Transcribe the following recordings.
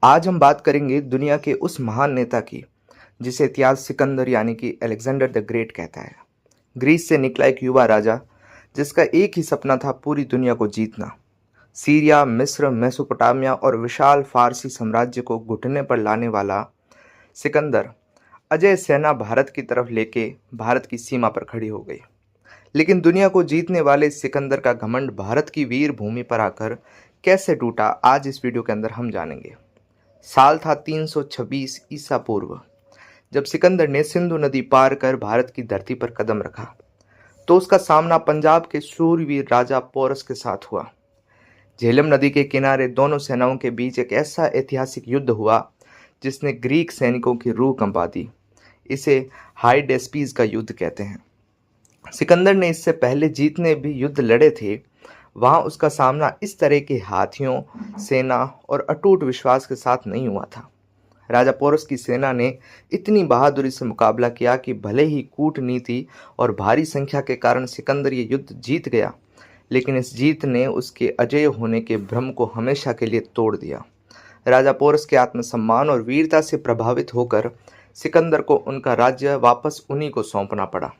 आज हम बात करेंगे दुनिया के उस महान नेता की जिसे इतिहास सिकंदर यानी कि अलेक्जेंडर द ग्रेट कहता है। ग्रीस से निकला एक युवा राजा जिसका एक ही सपना था, पूरी दुनिया को जीतना। सीरिया, मिस्र, मेसोपोटामिया और विशाल फारसी साम्राज्य को घुटने पर लाने वाला सिकंदर अजय सेना भारत की तरफ लेके भारत की सीमा पर खड़ी हो गई। लेकिन दुनिया को जीतने वाले सिकंदर का घमंड भारत की वीर भूमि पर आकर कैसे टूटा, आज इस वीडियो के अंदर हम जानेंगे। साल था 326 ईसा पूर्व, जब सिकंदर ने सिंधु नदी पार कर भारत की धरती पर कदम रखा तो उसका सामना पंजाब के शूरवीर राजा पोरस के साथ हुआ। झेलम नदी के किनारे दोनों सेनाओं के बीच एक ऐसा ऐतिहासिक युद्ध हुआ जिसने ग्रीक सैनिकों की रूह कंपा दी। इसे हाइडेस्पीज का युद्ध कहते हैं। सिकंदर ने इससे पहले जितने भी युद्ध लड़े थे वहां उसका सामना इस तरह के हाथियों, सेना और अटूट विश्वास के साथ नहीं हुआ था। राजा पोरस की सेना ने इतनी बहादुरी से मुकाबला किया कि भले ही कूटनीति और भारी संख्या के कारण सिकंदर ये युद्ध जीत गया, लेकिन इस जीत ने उसके अजेय होने के भ्रम को हमेशा के लिए तोड़ दिया। राजा पोरस के आत्मसम्मान और वीरता से प्रभावित होकर सिकंदर को उनका राज्य वापस उन्हीं को सौंपना पड़ा।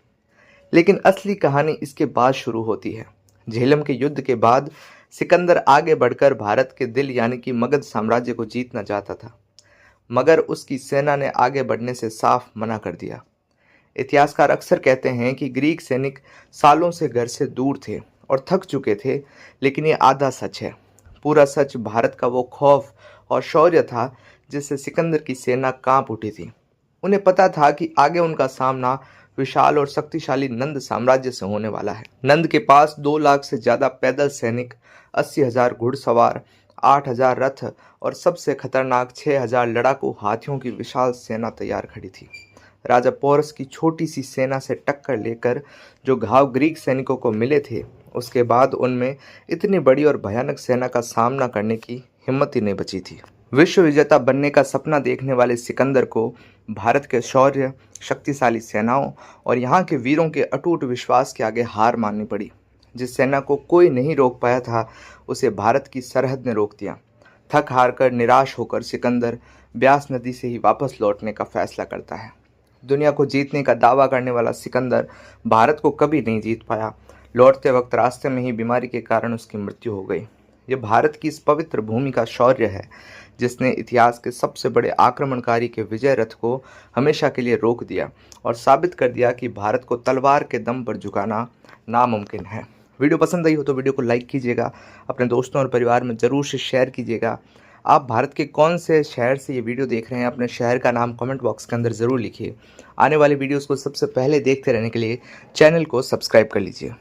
लेकिन असली कहानी इसके बाद शुरू होती है। झेलम के युद्ध के बाद सिकंदर आगे बढ़कर भारत के दिल यानी कि मगध साम्राज्य को जीतना चाहता था, मगर उसकी सेना ने आगे बढ़ने से साफ मना कर दिया। इतिहासकार अक्सर कहते हैं कि ग्रीक सैनिक सालों से घर से दूर थे और थक चुके थे, लेकिन ये आधा सच है। पूरा सच भारत का वो खौफ और शौर्य था जिससे सिकंदर की सेना कांप उठी थी। उन्हें पता था कि आगे उनका सामना विशाल और शक्तिशाली नंद साम्राज्य से होने वाला है। नंद के पास 2 लाख से ज्यादा पैदल सैनिक, 80,000 घुड़सवार, 8,000 रथ और सबसे खतरनाक 6,000 लड़ाकू हाथियों की विशाल सेना तैयार खड़ी थी। राजा पोरस की छोटी सी सेना से टक्कर लेकर जो घाव ग्रीक सैनिकों को मिले थे, उसके बाद उनमें इतनी बड़ी और भयानक सेना का सामना करने की हिम्मत ही नहीं बची थी। विश्व विजेता बनने का सपना देखने वाले सिकंदर को भारत के शौर्य, शक्तिशाली सेनाओं और यहाँ के वीरों के अटूट विश्वास के आगे हार माननी पड़ी। जिस सेना को कोई नहीं रोक पाया था, उसे भारत की सरहद ने रोक दिया। थक हार कर, निराश होकर सिकंदर ब्यास नदी से ही वापस लौटने का फैसला करता है। दुनिया को जीतने का दावा करने वाला सिकंदर भारत को कभी नहीं जीत पाया। लौटते वक्त रास्ते में ही बीमारी के कारण उसकी मृत्यु हो गई। यह भारत की इस पवित्र भूमि का शौर्य है जिसने इतिहास के सबसे बड़े आक्रमणकारी के विजय रथ को हमेशा के लिए रोक दिया और साबित कर दिया कि भारत को तलवार के दम पर झुकाना नामुमकिन है। वीडियो पसंद आई हो तो वीडियो को लाइक कीजिएगा, अपने दोस्तों और परिवार में ज़रूर से शेयर कीजिएगा। आप भारत के कौन से शहर से ये वीडियो देख रहे हैं, अपने शहर का नाम कमेंट बॉक्स के अंदर ज़रूर लिखिए। आने वाली वीडियोज़ को सबसे पहले देखते रहने के लिए चैनल को सब्सक्राइब कर लीजिए।